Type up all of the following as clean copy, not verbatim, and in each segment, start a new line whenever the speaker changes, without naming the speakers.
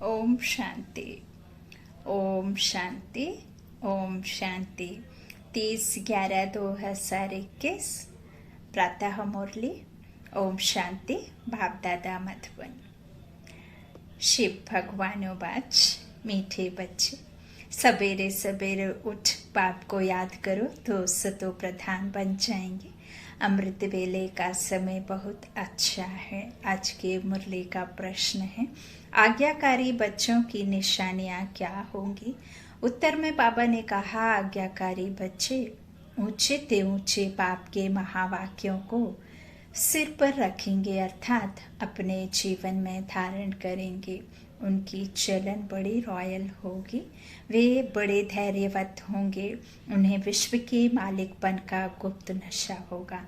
ओम शांति। ओम शांति। ओम शांति। 30/11/2021 प्रातः मुरली। ओम शांति। बाप दादा मधुबन। शिव भगवानों मीठे बच्चे, सवेरे सवेरे उठ बाप को याद करो तो सतो प्रधान बन जाएंगे। अमृत वेले का समय बहुत अच्छा है। आज के मुरली का प्रश्न है, आज्ञाकारी बच्चों की निशानियां क्या होंगी। उत्तर में बाबा ने कहा, आज्ञाकारी बच्चे ऊंचे ते ऊंचे बाप के महावाक्यों को सिर पर रखेंगे, अर्थात अपने जीवन में धारण करेंगे। उनकी चलन बड़ी रॉयल होगी। वे बड़े धैर्यवत होंगे। उन्हें विश्व के मालिकपन का गुप्त नशा होगा।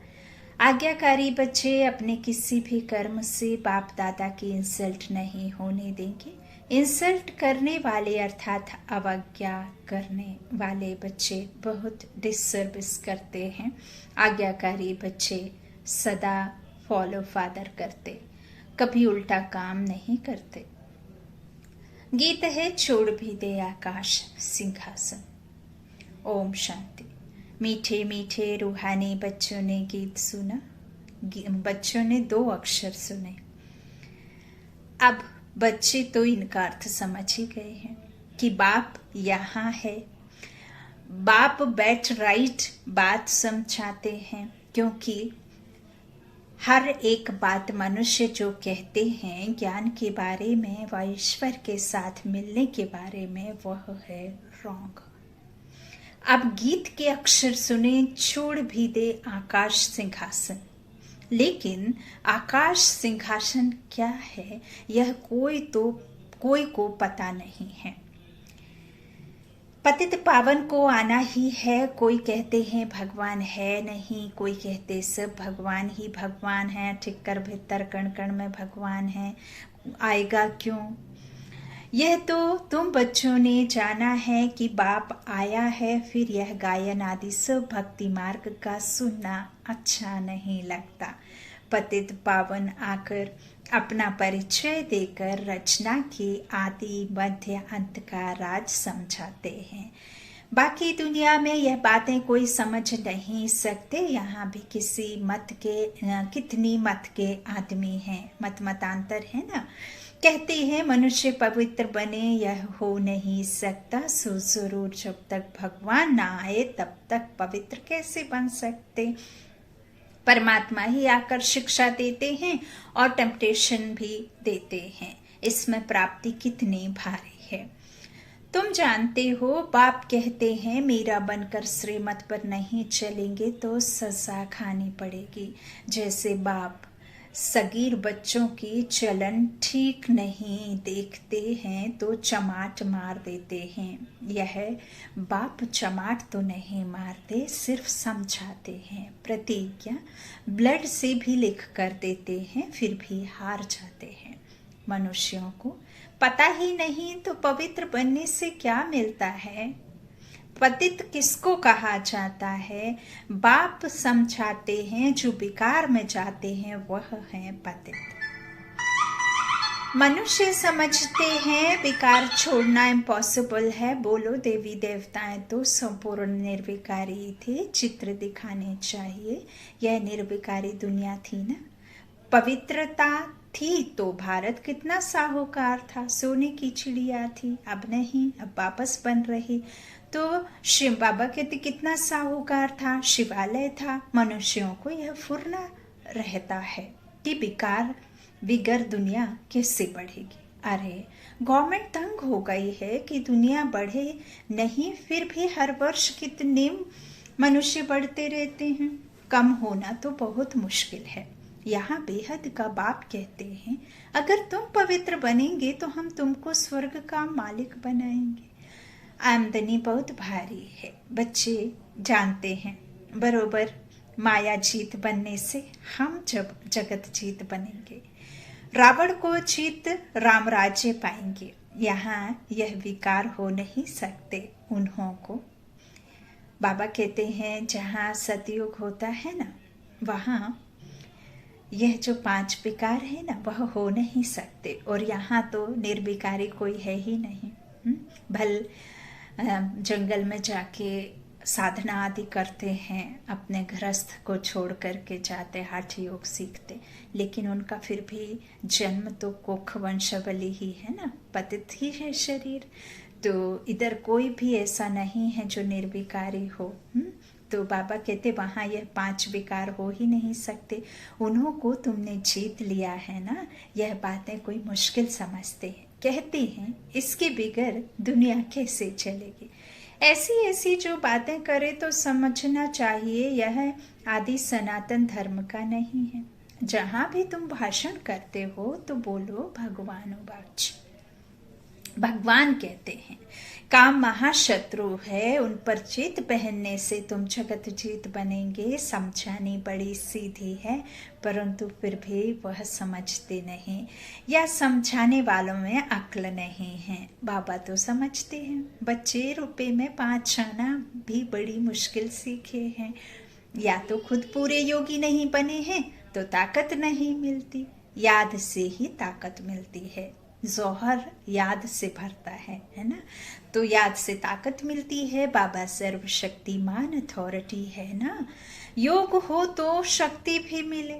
आज्ञाकारी बच्चे अपने किसी भी कर्म से बाप दादा की इंसल्ट नहीं होने देंगे। इंसल्ट करने वाले अर्थात अवज्ञा करने वाले बच्चे बहुत डिससर्विस करते हैं। आज्ञाकारी बच्चे सदा फॉलो फादर करते, कभी उल्टा काम नहीं करते। गीत है, छोड़ भी दे आकाश सिंहासन। ओम शांति। मीठे मीठे रूहानी बच्चों ने गीत सुना। बच्चों ने 2 अक्षर सुने। अब बच्चे तो इनका अर्थ समझ ही गए हैं कि बाप यहाँ है। बाप बैठ राइट बात समझाते हैं, क्योंकि हर एक बात मनुष्य जो कहते हैं ज्ञान के बारे में व ईश्वर के साथ मिलने के बारे में, वह है रॉन्ग। अब गीत के अक्षर सुने, छोड़ भी दे आकाश सिंहासन। लेकिन आकाश सिंहासन क्या है, यह कोई को पता नहीं है। पतित पावन को आना ही है। कोई कहते हैं भगवान है नहीं, कोई कहते सब भगवान ही भगवान है, ठिक्कर भीतर कण कण में भगवान है, आएगा क्यों। यह तो तुम बच्चों ने जाना है कि बाप आया है, फिर यह गायन आदि सब भक्ति मार्ग का सुनना अच्छा नहीं लगता। पतित पावन आकर अपना परिचय देकर रचना के आदि मध्य अंत का राज समझाते हैं। बाकी दुनिया में यह बातें कोई समझ नहीं सकते। यहाँ भी कितनी मत के आदमी हैं, मतांतर है ना। कहते हैं मनुष्य पवित्र बने, यह हो नहीं सकता। सो जरूर जब तक भगवान ना आए तब तक पवित्र कैसे बन सकते। परमात्मा ही आकर शिक्षा देते हैं और टेम्पटेशन भी देते हैं। इसमें प्राप्ति कितनी भारी है। तुम जानते हो, बाप कहते हैं मेरा बनकर श्रीमत पर नहीं चलेंगे तो सजा खानी पड़ेगी। जैसे बाप सगीर बच्चों की चलन ठीक नहीं देखते हैं तो चमाट मार देते हैं। यह बाप चमाट तो नहीं मारते, सिर्फ समझाते हैं। प्रतिज्ञा ब्लड से भी लिख कर देते हैं, फिर भी हार जाते हैं। मनुष्यों को पता ही नहीं तो पवित्र बनने से क्या मिलता है। पतित किसको कहा जाता है। बाप समझाते हैं, जो विकार में जाते हैं वह हैं पतित। मनुष्य समझते हैं विकार छोड़ना इम्पॉसिबल है। बोलो, देवी देवताएं तो संपूर्ण निर्विकारी थे, चित्र दिखाने चाहिए। यह निर्विकारी दुनिया थी ना। पवित्रता थी तो भारत कितना साहूकार था, सोने की चिड़िया थी। अब नहीं, अब वापस बन रही। तो शिव बाबा कहते कितना साहूकार था, शिवालय था। मनुष्यों को यह फुरना रहता है कि विकार बिगर दुनिया कैसे बढ़ेगी। अरे गवर्नमेंट तंग हो गई है कि दुनिया बढ़े नहीं, फिर भी हर वर्ष कितने मनुष्य बढ़ते रहते हैं। कम होना तो बहुत मुश्किल है। यहाँ बेहद का बाप कहते हैं, अगर तुम पवित्र बनेंगे तो हम तुमको स्वर्ग का मालिक बनाएंगे। आमदनी बहुत भारी है। बच्चे जानते हैं बरोबर, माया जीत बनने से हम जब जगत जीत बनेंगे, रावण को जीत राम राज्य पाएंगे। यहाँ यह विकार हो नहीं सकते उन्हों को। बाबा कहते हैं जहाँ सतयुग होता है ना, वहाँ यह जो 5 विकार है ना, वह हो नहीं सकते। और यहाँ तो निर्विकारी कोई है ही नहीं। भल जंगल में जाके साधना आदि करते हैं, अपने गृहस्थ को छोड़ करके जाते, हठ योग सीखते, लेकिन उनका फिर भी जन्म तो कोख वंशावली ही है ना, पतित ही है शरीर। तो इधर कोई भी ऐसा नहीं है जो निर्विकारी हो। तो बाबा कहते वहाँ यह 5 विकार हो ही नहीं सकते। उन्हों को तुमने जीत लिया है ना, यह बातें कोई मुश्किल समझते हैं, कहते हैं इसके बिगर दुनिया कैसे चलेगी। ऐसी ऐसी जो बातें करे तो समझना चाहिए यह आदि सनातन धर्म का नहीं है। जहाँ भी तुम भाषण करते हो तो बोलो भगवानुवाच। भगवान कहते हैं काम महाशत्रु है, उन पर जीत पहनने से तुम जगत जीत बनेंगे। समझानी बड़ी सीधी है, परंतु फिर भी वह समझते नहीं, या समझाने वालों में अक्ल नहीं है। बाबा तो समझते हैं, बच्चे रुपए में 5 आना भी बड़ी मुश्किल सीखे हैं। या तो खुद पूरे योगी नहीं बने हैं तो ताकत नहीं मिलती, याद से ही ताकत मिलती है। जौहर याद से भरता है ना, तो याद से ताकत मिलती है। बाबा सर्वशक्तिमान अथॉरिटी है ना। योग हो तो शक्ति भी मिले।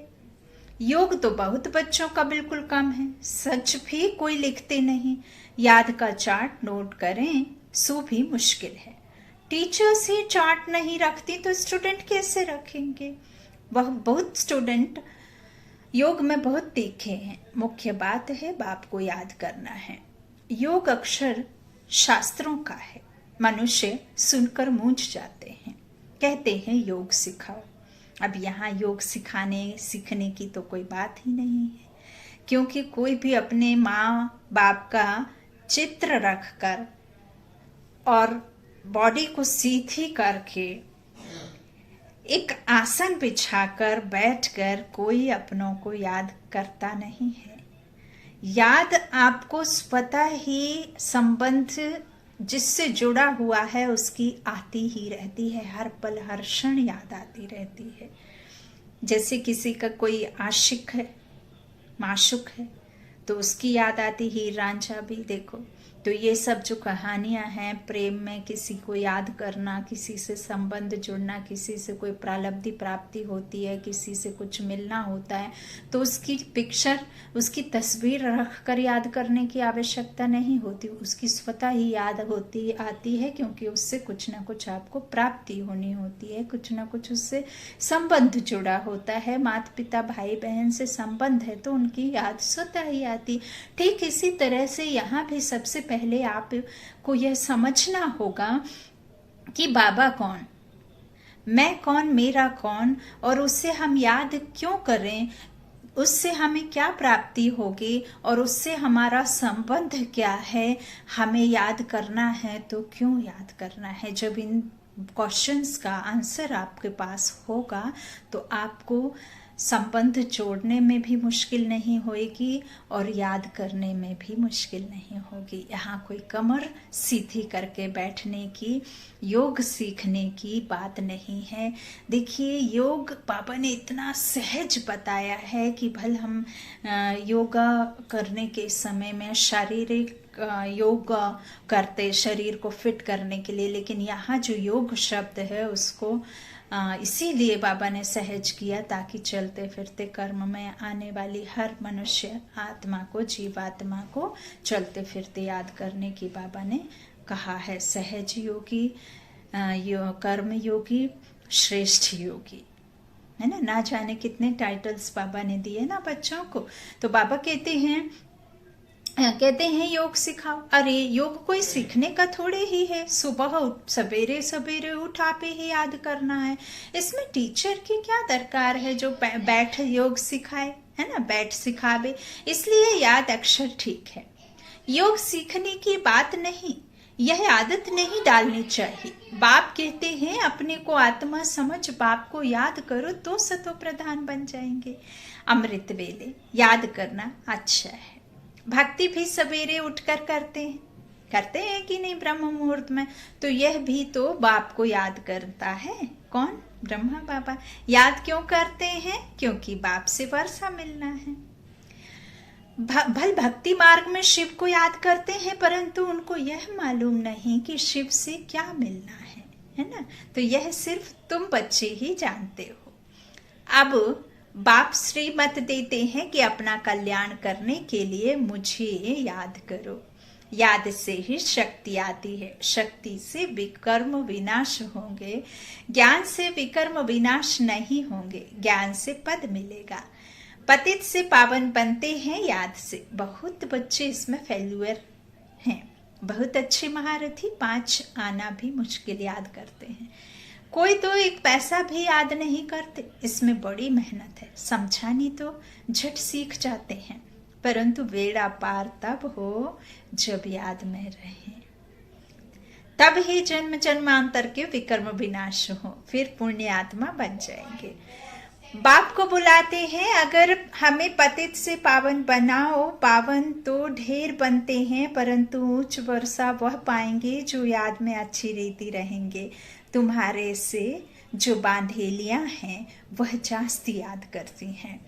योग तो बहुत बच्चों का बिल्कुल कम है, सच भी कोई लिखते नहीं। याद का चार्ट नोट करें सो भी मुश्किल है। टीचर्स ही चार्ट नहीं रखती तो स्टूडेंट कैसे रखेंगे। वह बहुत स्टूडेंट योग में बहुत तीखे हैं। मुख्य बात है बाप को याद करना है। योग अक्षर शास्त्रों का है, मनुष्य सुनकर मूंझ जाते हैं, कहते हैं योग सिखाओ। अब यहाँ योग सिखाने सीखने की तो कोई बात ही नहीं है, क्योंकि कोई भी अपने माँ बाप का चित्र रखकर और बॉडी को सीधी करके एक आसन बिछाकर बैठकर कोई अपनों को याद करता नहीं है। याद आपको स्वतः ही संबंध जिससे जुड़ा हुआ है उसकी आती ही रहती है, हर पल हर क्षण याद आती रहती है। जैसे किसी का कोई आशिक है, माशुक है, तो उसकी याद आती, हीर रांझा भी देखो। तो ये सब जो कहानियां हैं प्रेम में, किसी को याद करना, किसी से संबंध जुड़ना, किसी से कोई प्रालब्धि प्राप्ति होती है, किसी से कुछ मिलना होता है, तो उसकी पिक्चर, उसकी तस्वीर रख कर याद करने की आवश्यकता नहीं होती, उसकी स्वतः ही याद होती आती है, क्योंकि उससे कुछ ना कुछ आपको प्राप्ति होनी होती है, कुछ ना कुछ उससे संबंध जुड़ा होता है। माता पिता भाई बहन से संबंध है तो उनकी याद स्वतः ही आती। ठीक इसी तरह से यहाँ भी सबसे पहले आपको यह समझना होगा कि बाबा कौन, मैं कौन, मेरा कौन, और उससे हम याद क्यों करें, उससे हमें क्या प्राप्ति होगी और उससे हमारा संबंध क्या है, हमें याद करना है तो क्यों याद करना है। जब इन क्वेश्चंस का आंसर आपके पास होगा तो आपको संबंध जोड़ने में भी मुश्किल नहीं होगी और याद करने में भी मुश्किल नहीं होगी। यहाँ कोई कमर सीधी करके बैठने की, योग सीखने की बात नहीं है। देखिए योग बाबा ने इतना सहज बताया है कि भल हम योगा करने के समय में शारीरिक योग करते शरीर को फिट करने के लिए, लेकिन यहाँ जो योग शब्द है उसको इसीलिए बाबा ने सहज किया ताकि चलते फिरते कर्म में आने वाली हर मनुष्य आत्मा को, जीवात्मा को चलते फिरते याद करने की बाबा ने कहा है। सहज योगी, कर्म योगी, श्रेष्ठ योगी, है ना। ना जाने कितने टाइटल्स बाबा ने दिए ना बच्चों को। तो बाबा कहते हैं योग सिखाओ। अरे योग कोई सीखने का थोड़े ही है, सुबह सवेरे सवेरे उठ आप ही याद करना है। इसमें टीचर की क्या दरकार है जो बैठ योग सिखाए, है ना, बैठ सिखावे। इसलिए याद अक्षर ठीक है। योग सीखने की बात नहीं, यह आदत नहीं डालनी चाहिए। बाप कहते हैं अपने को आत्मा समझ, बाप को याद करो तो सतो प्रधान बन जाएंगे। अमृत वेले याद करना अच्छा है। भक्ति भी सवेरे उठकर करते हैं कि नहीं ब्रह्म मुहूर्त में, तो यह भी तो बाप को याद करता है। कौन? ब्रह्मा बाबा। याद क्यों करते हैं? क्योंकि बाप से वर्षा मिलना है। भल भक्ति मार्ग में शिव को याद करते हैं, परंतु उनको यह मालूम नहीं कि शिव से क्या मिलना है ना। तो यह सिर्फ तुम बच्चे ही जानते हो। अब बाप श्रीमत देते हैं कि अपना कल्याण करने के लिए मुझे याद करो। याद से ही शक्ति आती है, शक्ति से विकर्म विनाश होंगे, ज्ञान से विकर्म विनाश नहीं होंगे, ज्ञान से पद मिलेगा। पतित से पावन बनते हैं याद से। बहुत बच्चे इसमें फेल्यूअर हैं, बहुत अच्छे महारथी 5 आना भी मुश्किल याद करते हैं। कोई तो एक पैसा भी याद नहीं करते। इसमें बड़ी मेहनत है, समझानी तो झट सीख जाते हैं, परंतु बेड़ा पार तब हो जब याद में रहे, तब ही जन्म जन्मांतर के विकर्म विनाश हो, फिर पुण्य आत्मा बन जाएंगे। बाप को बुलाते हैं, अगर हमें पतित से पावन बनाओ। पावन तो ढेर बनते हैं, परंतु उच्च वर्षा वह पाएंगे जो याद में अच्छी रीति रहेंगे। तुम्हारे से जो बांधेलियां हैं वह जास्ती याद करती हैं।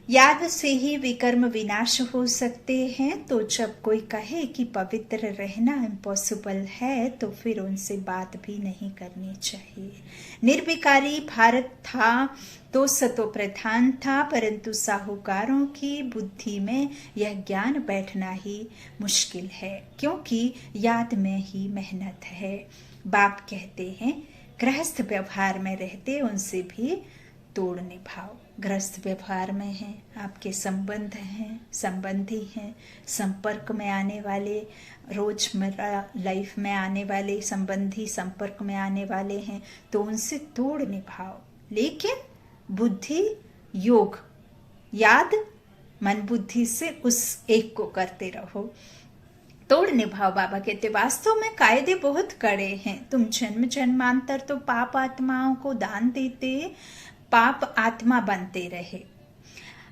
याद से ही विकर्म विनाश हो सकते हैं। तो जब कोई कहे कि पवित्र रहना इम्पॉसिबल है, तो फिर उनसे बात भी नहीं करनी चाहिए। निर्विकारी भारत था तो सतो प्रधान था, परंतु साहूकारों की बुद्धि में यह ज्ञान बैठना ही मुश्किल है, क्योंकि याद में ही मेहनत है। बाप कहते हैं गृहस्थ व्यवहार में रहते उनसे भी तोड़ निभाओ। गृहस्थ व्यवहार में हैं, आपके संबंध हैं, संबंधी हैं, संपर्क में आने वाले, रोजमर्रा लाइफ में आने वाले संबंधी संपर्क में आने वाले हैं, तो उनसे तोड़ निभाओ। लेकिन बुद्धि योग याद मन बुद्धि से उस एक को करते रहो, तोड़ निभाओ। बाबा कहते वास्तव में कायदे बहुत कड़े हैं। तुम जन्म जन्मांतर तो पाप आत्माओं को दान देते पाप आत्मा बनते रहे।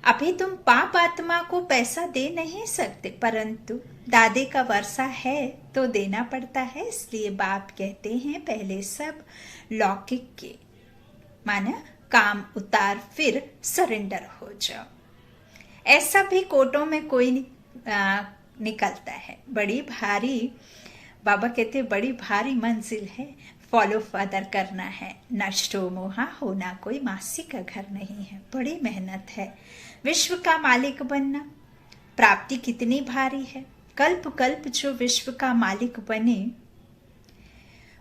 अभी तुम पाप आत्मा को पैसा दे नहीं सकते, परंतु दादे का वर्षा है तो देना पड़ता है। इसलिए बाप कहते हैं पहले सब लौकिक के माना काम उतार, फिर सरेंडर हो जाओ। ऐसा भी कोटों में कोई निकलता है। बड़ी भारी, बाबा कहते बड़ी भारी मंजिल है, फॉलो फादर करना है। नष्टो मोहा होना कोई मासी का घर नहीं है, बड़ी मेहनत है। विश्व का मालिक बनना, प्राप्ति कितनी भारी है। कल्प कल्प जो विश्व का मालिक बने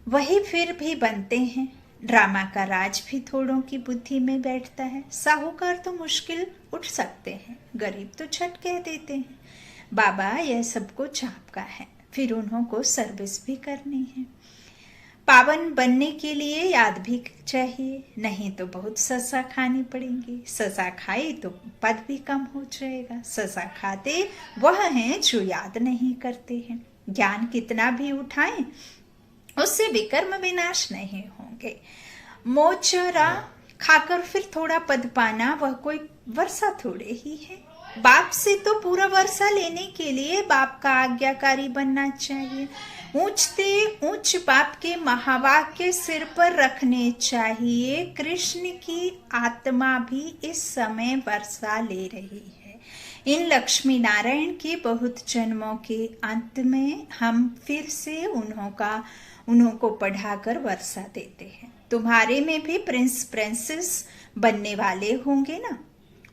वही फिर भी बनते हैं। ड्रामा का राज भी थोड़ों की बुद्धि में बैठता है। साहूकार तो मुश्किल उठ सकते हैं, गरीब तो झट कह देते हैं। बाबा यह सबको चापका है, फिर उन्हों को सर्विस भी करनी है। पावन बनने के लिए याद भी चाहिए, नहीं तो बहुत सजा खानी पड़ेगी। सजा खाई तो पद भी कम हो जाएगा। सजा खाते वह हैं जो याद नहीं करते हैं। ज्ञान कितना भी उठाएं उससे विकर्म विनाश नहीं होंगे। मोचरा खाकर फिर थोड़ा पद पाना वह कोई वर्षा थोड़े ही है। बाप से तो पूरा वर्षा लेने के लिए बाप का आज्ञाकारी बनना चाहिए। ऊंचते ऊंच बाप के महावाक्य सिर पर रखने चाहिए। कृष्ण की आत्मा भी इस समय वर्षा ले रही है। इन लक्ष्मी नारायण के बहुत जन्मों के अंत में हम फिर से उन्हों को पढ़ाकर वर्षा देते हैं। तुम्हारे में भी प्रिंस प्रिंसेस बनने वाले होंगे ना।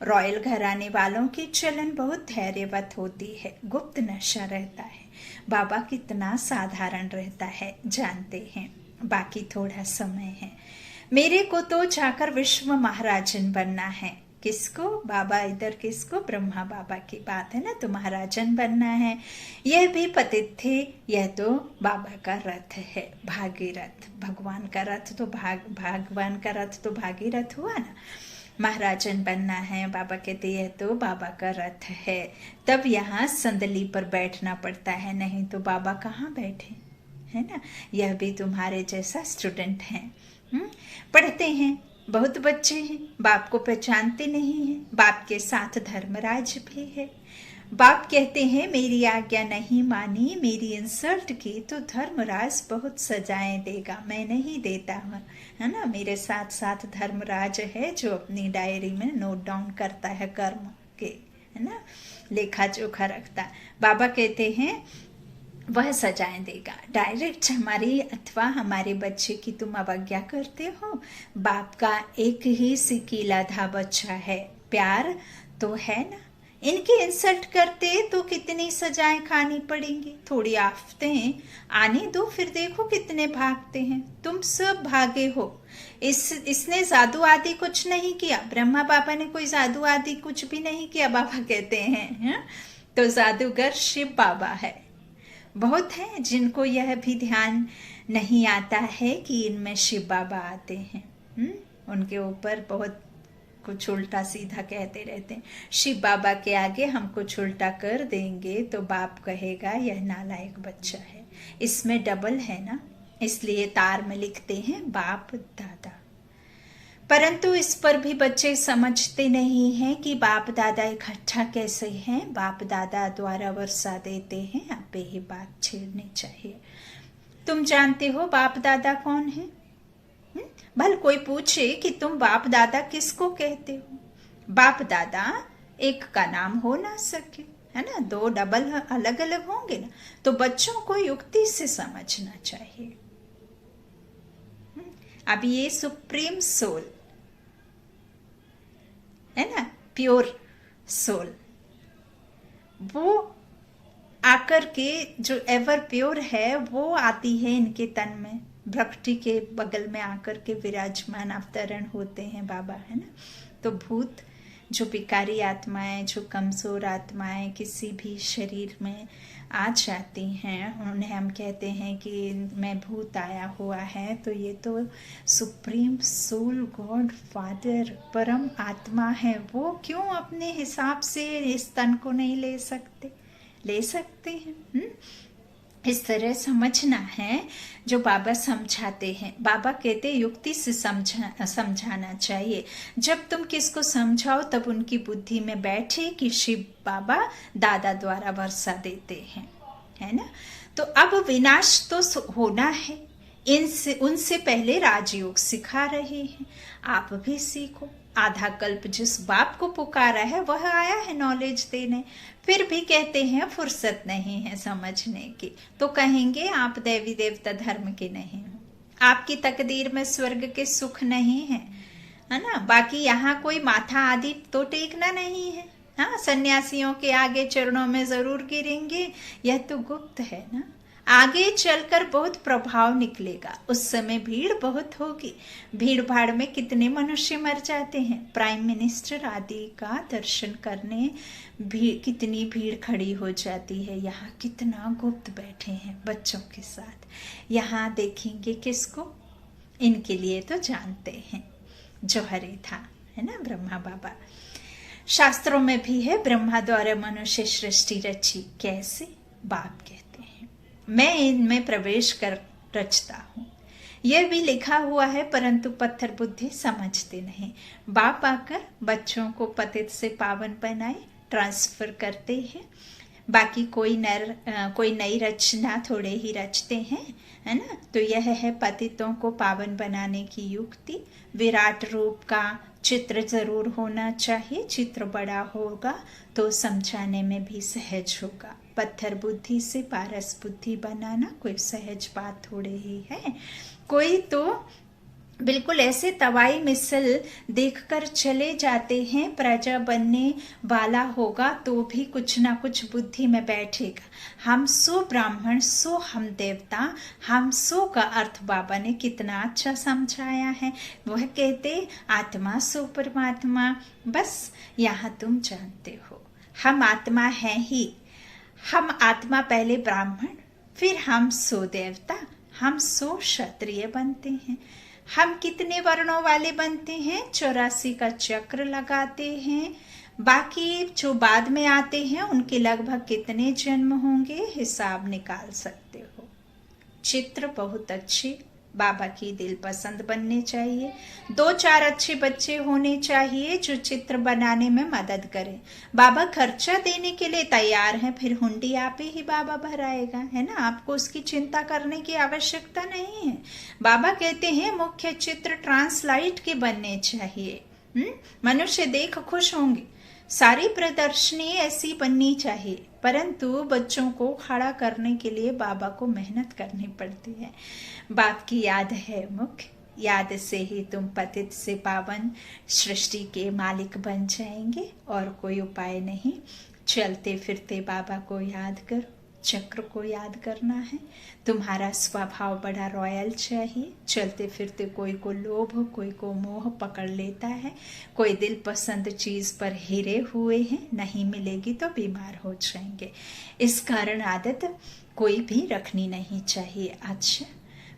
रॉयल घराने वालों की चलन बहुत धैर्यवत होती है, गुप्त नशा रहता है। बाबा कितना साधारण रहता है जानते हैं। बाकी थोड़ा समय है। मेरे को तो जाकर विश्व महाराजन बनना है। किसको? बाबा इधर किसको? ब्रह्मा बाबा की बात है ना, तो महाराजन बनना है। यह भी पतित थे, यह तो बाबा का रथ है, भागीरथ। भगवान का रथ तो भगवान का रथ तो भागीरथ हुआ ना। महाराजन बनना है। बाबा कहते यह तो बाबा का रथ है। तब यहाँ संदली पर बैठना पड़ता है, नहीं तो बाबा कहाँ बैठे, है ना। यह भी तुम्हारे जैसा स्टूडेंट है, पढ़ते हैं, बहुत बच्चे हैं, बाप को पहचानते नहीं हैं। बाप के साथ धर्मराज भी है। बाप कहते हैं मेरी आज्ञा नहीं मानी, मेरी इंसल्ट की तो धर्मराज बहुत सजाएं देगा। मैं नहीं देता हूँ, है ना। मेरे साथ साथ धर्मराज है जो अपनी डायरी में नोट डाउन करता है कर्म के, है ना, लेखा जोखा रखता। बाबा कहते हैं वह सजाएं देगा। डायरेक्ट हमारी अथवा हमारे बच्चे की तुम अवज्ञा करते हो। बाप का एक ही सिकीलाधा बच्चा है, प्यार तो है ना। इनकी इंसल्ट करते तो कितनी सजाएं खानी पड़ेंगी। थोड़ी आफतें आने दो, फिर देखो कितने भागते हैं। तुम सब भागे हो। इसने जादू आदि कुछ नहीं किया। ब्रह्मा बाबा ने कोई जादू आदि कुछ भी नहीं किया, बाबा कहते हैं, है? तो जादूगर शिव बाबा है। बहुत हैं जिनको यह भी ध्यान नहीं आता है कि इनमें शिव बाबा आते हैं। उनके ऊपर बहुत कुछ उल्टा सीधा कहते रहते हैं। शिव बाबा के आगे हम कुछ उल्टा कर देंगे तो बाप कहेगा यह नालायक बच्चा है। इसमें डबल है ना, इसलिए तार में लिखते हैं बाप दादा। परंतु इस पर भी बच्चे समझते नहीं हैं कि बाप दादा इकट्ठा कैसे हैं। बाप दादा द्वारा वर्षा देते हैं, अब ही बात छेड़नी चाहिए। तुम जानते हो बाप दादा कौन है? भल कोई पूछे कि तुम बाप दादा किसको कहते हो? बाप दादा एक का नाम हो ना सके, है ना, दो डबल अलग अलग होंगे ना। तो बच्चों को युक्ति से समझना चाहिए। अब ये सुप्रीम सोल है ना, प्योर सोल, वो आकर के जो एवर प्योर है वो आती है इनके तन में, भ्रकटी के बगल में आकर के विराजमान अवतरण होते हैं बाबा, है ना। तो भूत जो विकारी आत्माएं, जो कमजोर आत्माएं किसी भी शरीर में आ जाती हैं, उन्हें हम कहते हैं कि मैं भूत आया हुआ है। तो ये तो सुप्रीम सोल गॉड फादर परम आत्मा है। वो क्यों अपने हिसाब से इस तन को नहीं ले सकते? ले सकते हैं। इस तरह समझना है जो बाबा समझाते हैं। बाबा कहते युक्ति से समझाना चाहिए। जब तुम किसको समझाओ तब उनकी बुद्धि में बैठे कि शिव बाबा दादा द्वारा वर्षा देते हैं, है ना। तो अब विनाश तो होना है, इनसे उनसे पहले राजयोग सिखा रहे हैं। आप भी सीखो। आधा कल्प जिस बाप को पुकारा है वह आया है नॉलेज देने, फिर भी कहते हैं फुर्सत नहीं है समझने की। तो कहेंगे आप देवी देवता धर्म के नहीं हो, आपकी तकदीर में स्वर्ग के सुख नहीं है, है ना। बाकी यहाँ कोई माथा आदि तो टेकना नहीं है। हाँ, सन्यासियों के आगे चरणों में जरूर गिरेंगे, यह तो गुप्त है ना। आगे चलकर बहुत प्रभाव निकलेगा, उस समय भीड़ बहुत होगी। भीड़ भाड़ में कितने मनुष्य मर जाते हैं। प्राइम मिनिस्टर आदि का दर्शन करने कितनी भीड़ खड़ी हो जाती है। यहाँ कितना गुप्त बैठे हैं बच्चों के साथ। यहाँ देखेंगे किसको? इनके लिए तो जानते हैं जो हरे था, है ना, ब्रह्मा बाबा। शास्त्रों में भी है ब्रह्मा द्वारा मनुष्य सृष्टि रची। कैसे? बाप कहते हैं मैं इनमें प्रवेश कर रचता हूँ। यह भी लिखा हुआ है, परंतु पत्थर बुद्धि समझते नहीं। बाप आकर बच्चों को पतित से पावन बनाए ट्रांसफर करते हैं। बाकी कोई नई रचना थोड़े ही रचते हैं, है ना। तो यह है पतितों को पावन बनाने की युक्ति। विराट रूप का चित्र जरूर होना चाहिए। चित्र बड़ा होगा तो समझाने में भी सहज होगा। पत्थर बुद्धि से पारस बुद्धि बनाना कोई सहज बात थोड़े ही है। कोई तो बिल्कुल ऐसे तवाई मिसल देखकर चले जाते हैं, प्रजा बनने वाला होगा तो भी कुछ ना कुछ बुद्धि में बैठेगा। हम सो ब्राह्मण, सो हम देवता, हम सो का अर्थ बाबा ने कितना अच्छा समझाया है। वह कहते आत्मा सो परमात्मा। बस यहाँ तुम जानते हो हम आत्मा हैं ही। हम आत्मा पहले ब्राह्मण, फिर हम सो देवता, हम सो क्षत्रिय बनते हैं। हम कितने वर्णों वाले बनते हैं? 84 का चक्र लगाते हैं। बाकी जो बाद में आते हैं उनके लगभग कितने जन्म होंगे हिसाब निकाल सकते हो। चित्र बहुत अच्छे बाबा की दिल पसंद बनने चाहिए। 2-4 अच्छे बच्चे होने चाहिए जो चित्र बनाने में मदद करें। बाबा खर्चा देने के लिए तैयार हैं, फिर हुंडी आप ही बाबा भराएगा, है ना। आपको उसकी चिंता करने की आवश्यकता नहीं है। बाबा कहते हैं मुख्य चित्र ट्रांसलाइट के बनने चाहिए। मनुष्य देख खुश होंगे। सारी प्रदर्शनी ऐसी बननी चाहिए, परंतु बच्चों को खड़ा करने के लिए बाबा को मेहनत करनी पड़ती है। बाप की याद है मुख्य, याद से ही तुम पतित से पावन सृष्टि के मालिक बन जाएंगे, और कोई उपाय नहीं। चलते फिरते बाबा को याद करो, चक्र को याद करना है। तुम्हारा स्वभाव बड़ा रॉयल चाहिए। चलते फिरते कोई को लोभ, कोई को मोह पकड़ लेता है। कोई दिल पसंद चीज पर हिरे हुए हैं, नहीं मिलेगी तो बीमार हो जाएंगे। इस कारण आदत कोई भी रखनी नहीं चाहिए। अच्छा,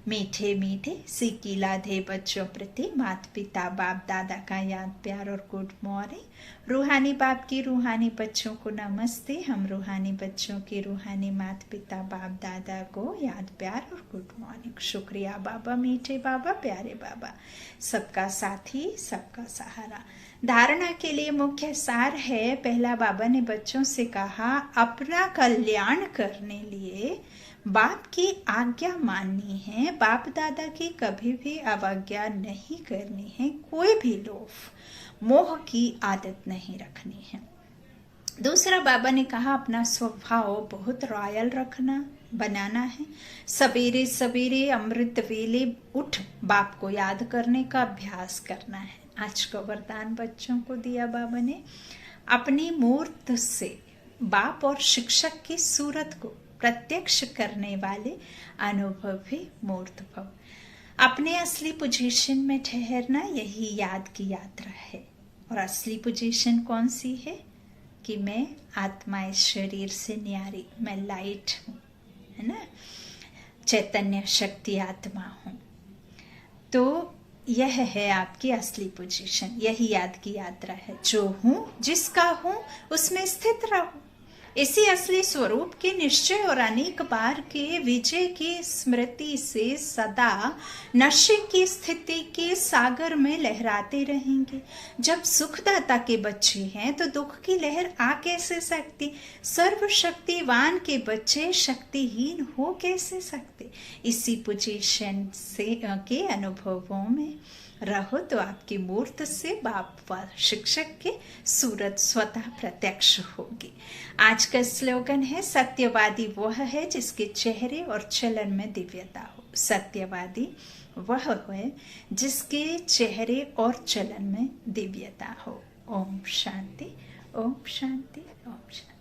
मीठे मीठे सीखी लाधे बच्चों प्रति माता पिता बाप दादा का याद प्यार और गुड मॉर्निंग। रूहानी बाप की रूहानी बच्चों को नमस्ते। हम रूहानी बच्चों की रूहानी माता पिता बाप दादा को याद प्यार और गुड मॉर्निंग। शुक्रिया बाबा, मीठे बाबा, प्यारे बाबा, सबका साथी, सबका सहारा। धारणा के लिए मुख्य सार है। पहला, बाबा ने बच्चों से कहा अपना कल्याण करने लिए बाप की आज्ञा माननी है। बाप दादा की कभी भी अवज्ञा नहीं करनी है। कोई भी लोभ मोह की आदत नहीं रखनी है। दूसरा, बाबा ने कहा अपना स्वभाव बहुत रॉयल रखना बनाना है। सवेरे सवेरे अमृत वेले उठ बाप को याद करने का अभ्यास करना है। आज का वरदान बच्चों को दिया बाबा ने। अपनी मूर्त से बाप और शिक्षक की सूरत को प्रत्यक्ष करने वाले अनुभवी मूर्त भव। अपने असली पोजीशन में ठहरना, यही याद की यात्रा है। और असली पोजीशन कौन सी है? कि मैं आत्मा इस शरीर से न्यारी, मैं लाइट हूँ, है ना, चैतन्य शक्ति आत्मा हूँ। तो यह है आपकी असली पोजीशन, यही याद की यात्रा है। जो हूँ, जिसका हूँ, उसमें स्थित रहूं। इसी असली स्वरूप के निश्चय और अनेक बार के विजय की स्मृति से सदा नशे की स्थिति के सागर में लहराते रहेंगे। जब सुखदाता के बच्चे हैं तो दुख की लहर आ कैसे सकती? सर्वशक्तिवान के बच्चे शक्तिहीन हो कैसे सकते? इसी पोजीशन से के अनुभवों में रहो तो आपकी मूर्त से बाप व शिक्षक के सूरत स्वतः प्रत्यक्ष होगी। आज का स्लोगन है, सत्यवादी वह है जिसके चेहरे और चलन में दिव्यता हो। सत्यवादी वह है जिसके चेहरे और चलन में दिव्यता हो। ओम शांति, ओम शांति, ओम शांति।